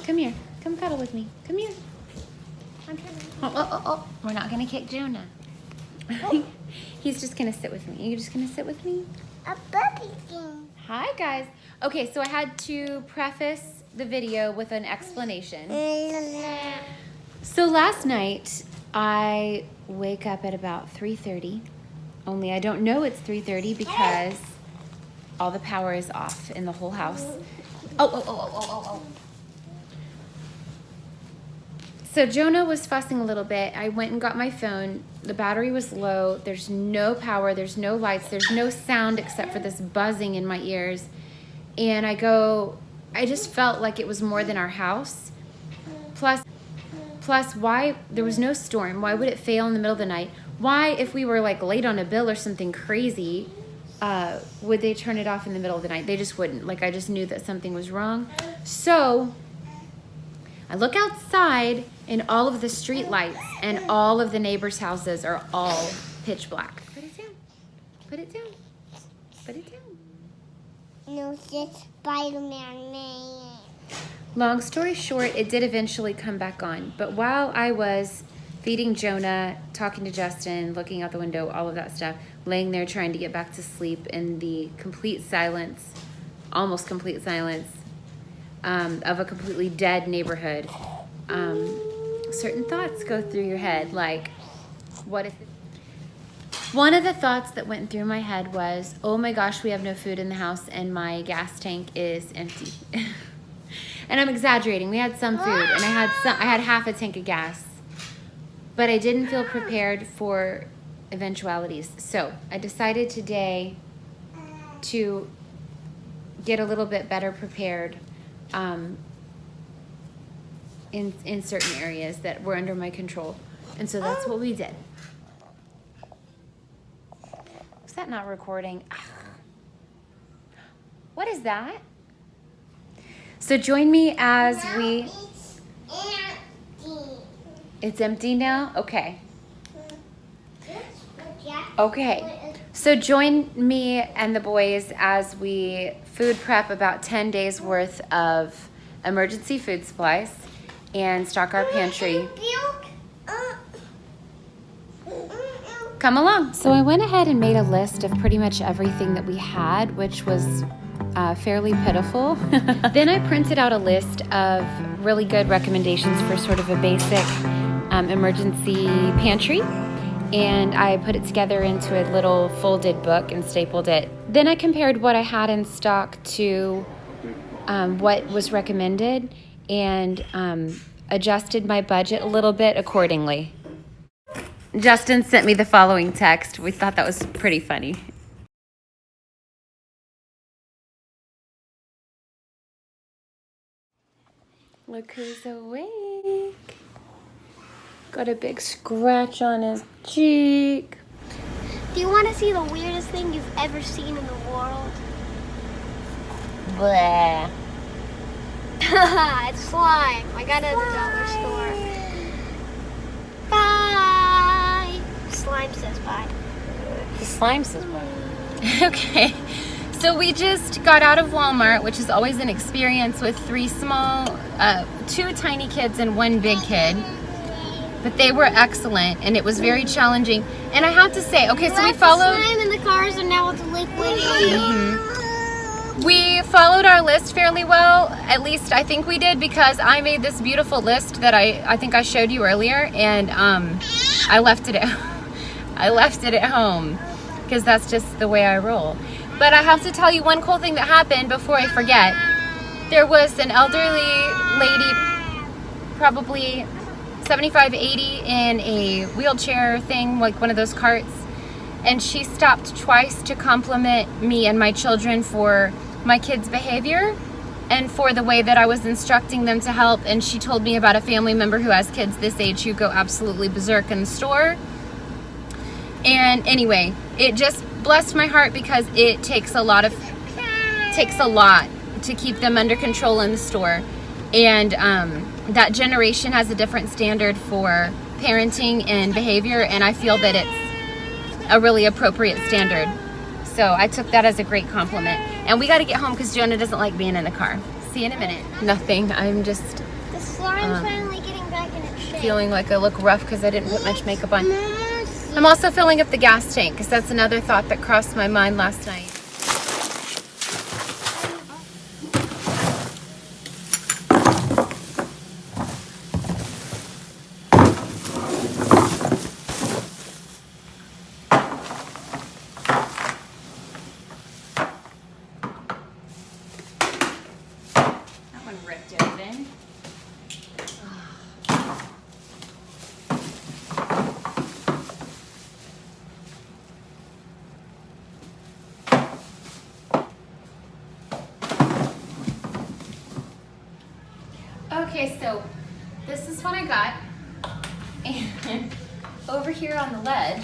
Come here. Come cuddle with me. Come here. Oh. We're not going to kick Jonah. Oh. He's just going to sit with me. Are you just going to sit with me? A puppy thing. Hi, guys. Okay, so I had to preface the video with an explanation. So last night, I wake up at about 3:30. Only I don't know it's 3:30 because all the power is off in the whole house. Oh. So Jonah was fussing a little bit. I went and got my phone. The battery was low. There's no power. There's no lights. There's no sound except for this buzzing in my ears. And I just felt like it was more than our house. Plus, why, there was no storm. Why would it fail in the middle of the night? Why, if we were like late on a bill or something crazy, would they turn it off in the middle of the night? They just wouldn't. Like, I just knew that something was wrong. So I look outside and all of the street lights and all of the neighbors' houses are all pitch black. Put it down. Put it down. Put it down. No, it's just Spider-Man. Long story short, it did eventually come back on. But while I was feeding Jonah, talking to Justin, looking out the window, all of that stuff, laying there trying to get back to sleep in the complete silence, almost complete silence, of a completely dead neighborhood, certain thoughts go through your head, like, what if... One of the thoughts that went through my head was, oh my gosh, we have no food in the house and my gas tank is empty. And I'm exaggerating. We had some food and I had half a tank of gas. But I didn't feel prepared for eventualities. So I decided today to get a little bit better prepared in certain areas that were under my control. And so that's what we did. Was that not recording? What is that? So join me as we... It's empty now? Okay. Okay. So join me and the boys as we food prep about 10 days worth of emergency food supplies and stock our pantry. Come along. So I went ahead and made a list of pretty much everything that we had, which was fairly pitiful. Then I printed out a list of really good recommendations for sort of a basic emergency pantry, and I put it together into a little folded book and stapled it. Then I compared what I had in stock to what was recommended and adjusted my budget a little bit accordingly. Justin sent me the following text. We thought that was pretty funny. Look who's awake. Got a big scratch on his cheek. Do you want to see the weirdest thing you've ever seen in the world? Blah. It's slime. I got it at the dollar store. Bye. Slime says bye. The slime says bye. Okay. So we just got out of Walmart, which is always an experience with two tiny kids and one big kid. But they were excellent, and it was very challenging. And I have to say, okay, so we followed... The slime in the cars, and now it's liquid. We followed our list fairly well. At least I think we did, because I made this beautiful list that I think I showed you earlier, and I left it at home because that's just the way I roll. But I have to tell you one cool thing that happened before I forget. There was an elderly lady, probably 75, 80, in a wheelchair thing, like one of those carts. And she stopped twice to compliment me and my children for my kids' behavior and for the way that I was instructing them to help. And she told me about a family member who has kids this age who go absolutely berserk in the store. And anyway, it just blessed my heart because it takes a lot to keep them under control in the store. And that generation has a different standard for parenting and behavior, and I feel that it's a really appropriate standard. So I took that as a great compliment. And we got to get home because Jonah doesn't like being in the car. See you in a minute. Nothing. I'm just Lauren's finally getting back in shape. Feeling like I look rough because I didn't put much makeup on. I'm also filling up the gas tank because that's another thought that crossed my mind last night. That one ripped open. Okay, so this is what I got, and over here on the ledge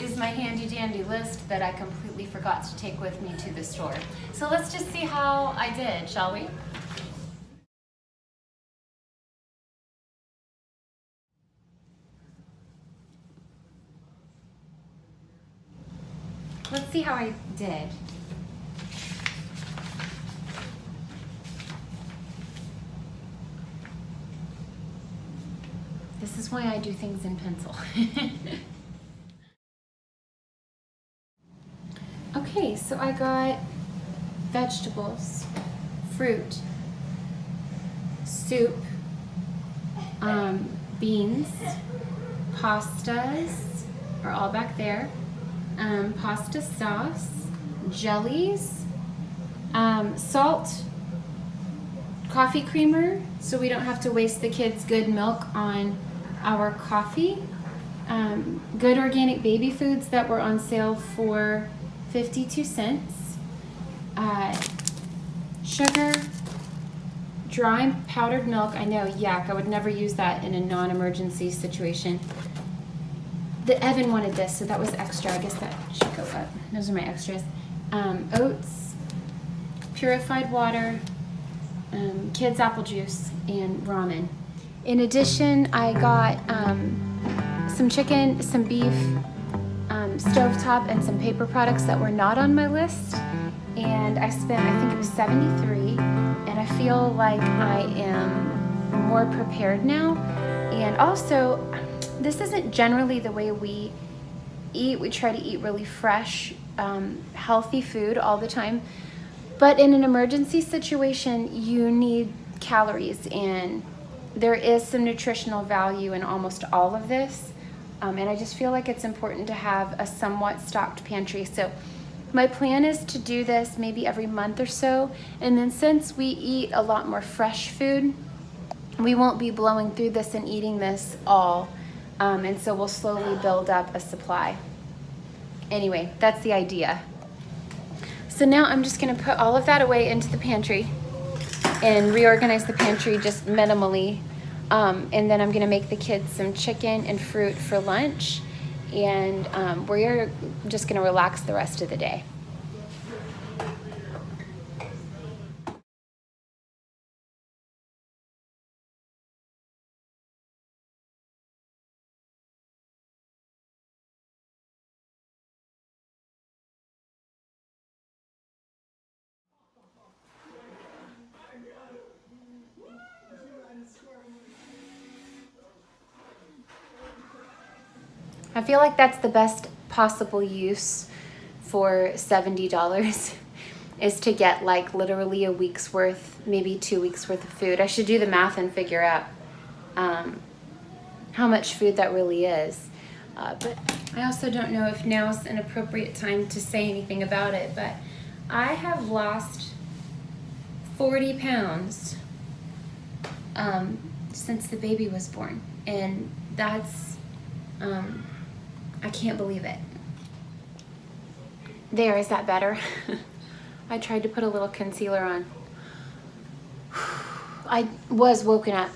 is my handy dandy list that I completely forgot to take with me to the store. So let's just see how I did, shall we? Let's see how I did. This is why I do things in pencil. Okay, so I got vegetables, fruit, soup, beans, pastas are all back there, pasta sauce, jellies, salt, coffee creamer so we don't have to waste the kids' good milk on our coffee, good organic baby foods that were on sale for 52 cents, sugar, dry powdered milk. I know, yuck, I would never use that in a non-emergency situation. Evan wanted this, so that was extra. I guess that should go up. Those are my extras. Oats, purified water, kids apple juice, and ramen. In addition, I got some chicken, some beef, stovetop, and some paper products that were not on my list. And I spent, I think it was $73, and I feel like I am more prepared now. And also, this isn't generally the way we eat. We try to eat really fresh, healthy food all the time. But in an emergency situation, you need calories, and there is some nutritional value in almost all of this. And I just feel like it's important to have a somewhat stocked pantry. So my plan is to do this maybe every month or so. And then since we eat a lot more fresh food, we won't be blowing through this and eating this all. And so we'll slowly build up a supply. Anyway, that's the idea. So now I'm just gonna put all of that away into the pantry and reorganize the pantry just minimally. And then I'm gonna make the kids some chicken and fruit for lunch. And we're just gonna relax the rest of the day. I feel like that's the best possible use for $70 is to get like literally a week's worth, maybe 2 weeks worth of food. I should do the math and figure out how much food that really is. But I also don't know if now's an appropriate time to say anything about it, but I have lost 40 pounds since the baby was born, and that's I can't believe it. There, is that better? I tried to put a little concealer on. I was woken up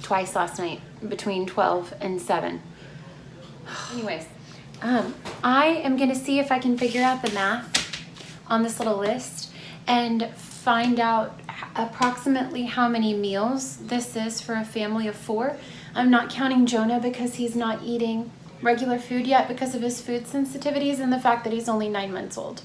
twice last night between 12 and 7. Anyways, I am gonna see if I can figure out the math on this little list and find out approximately how many meals this is for a family of 4. I'm not counting Jonah because he's not eating regular food yet because of his food sensitivities and the fact that he's only 9 months old.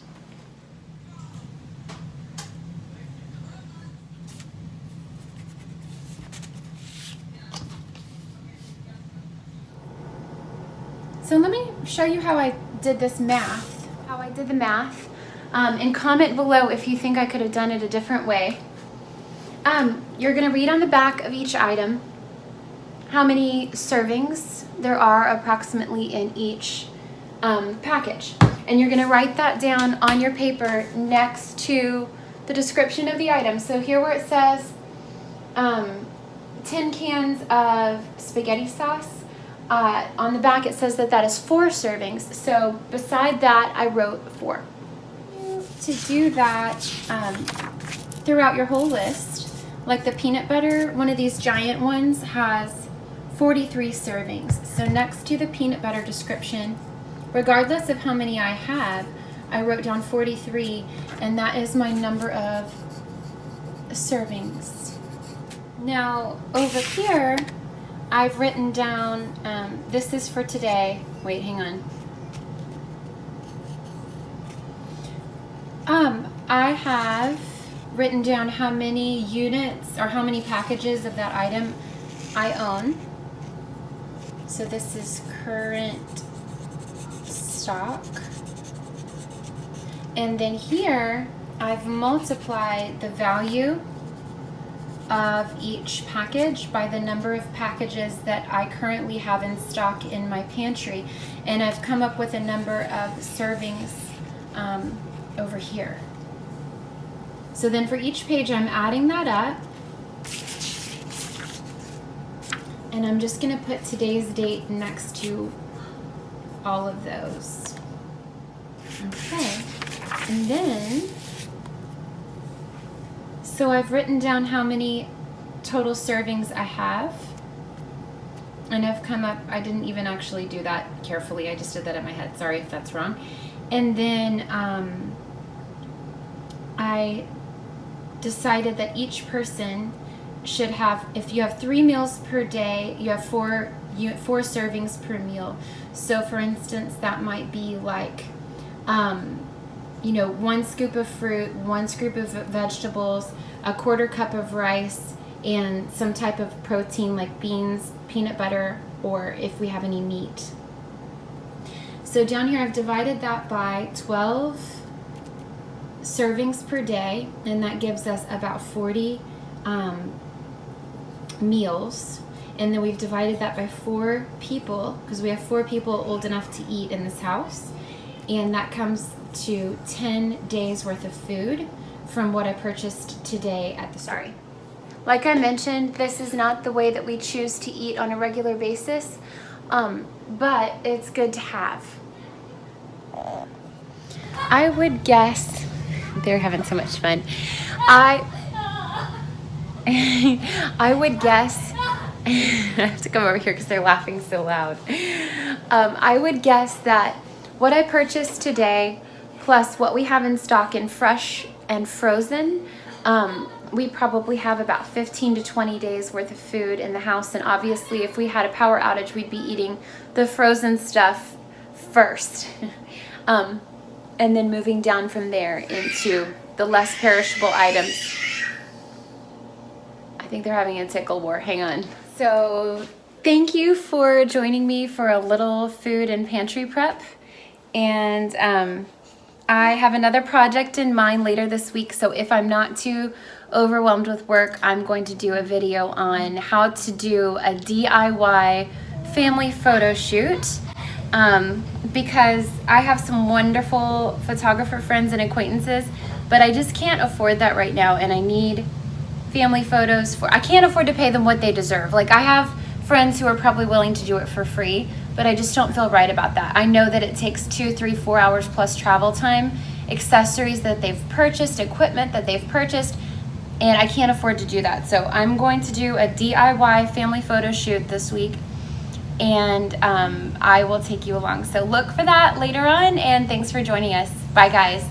So let me show you how I did this math, and comment below if you think I could have done it a different way. You're gonna read on the back of each item how many servings there are approximately in each package. And you're gonna write that down on your paper next to the description of the item. So here where it says 10 cans of spaghetti sauce, on the back it says that that is 4 servings. So beside that I wrote 4. To do that throughout your whole list, like the peanut butter, one of these giant ones has 43 servings. So next to the peanut butter description, regardless of how many I have, I wrote down 43, and that is my number of servings. Now over here, I've written down, this is for today. Wait, hang on. I have written down how many units or how many packages of that item I own. So this is current stock. And then here, I've multiplied the value of each package by the number of packages that I currently have in stock in my pantry, and I've come up with a number of servings over here. So then for each page I'm adding that up, and I'm just going to put today's date next to all of those. Okay, and then so I've written down how many total servings I have, and I've come up, I didn't even actually do that carefully, I just did that in my head, sorry if that's wrong. And then I decided that each person should have, if you have 3 meals per day, you have 4 servings per meal. So for instance, that might be like, 1 scoop of fruit, 1 scoop of vegetables, a 1/4 cup of rice, and some type of protein like beans, peanut butter, or if we have any meat. So down here I've divided that by 12 servings per day, and that gives us about 40 meals. And then we've divided that by 4 people, because we have 4 people old enough to eat in this house, and that comes to 10 days worth of food from what I purchased today at the store. Like I mentioned, this is not the way that we choose to eat on a regular basis, but it's good to have. I would guess they're having so much fun. I would guess I have to come over here because they're laughing so loud. I would guess that what I purchased today plus what we have in stock in fresh and frozen, we probably have about 15 to 20 days worth of food in the house. And obviously if we had a power outage, we'd be eating the frozen stuff first. And then moving down from there into the less perishable items. I think they're having a tickle war, hang on. So thank you for joining me for a little food and pantry prep. And I have another project in mind later this week, so if I'm not too overwhelmed with work, I'm going to do a video on how to do a DIY family photo shoot, because I have some wonderful photographer friends and acquaintances, but I just can't afford that right now, and I need family photos I can't afford to pay them what they deserve. Like, I have friends who are probably willing to do it for free, but I just don't feel right about that. I know that it takes 2, 3, 4 hours plus travel time, accessories that they've purchased, equipment that they've purchased, and I can't afford to do that. So I'm going to do a DIY family photo shoot this week, and I will take you along. So look for that later on, and thanks for joining us. Bye, guys.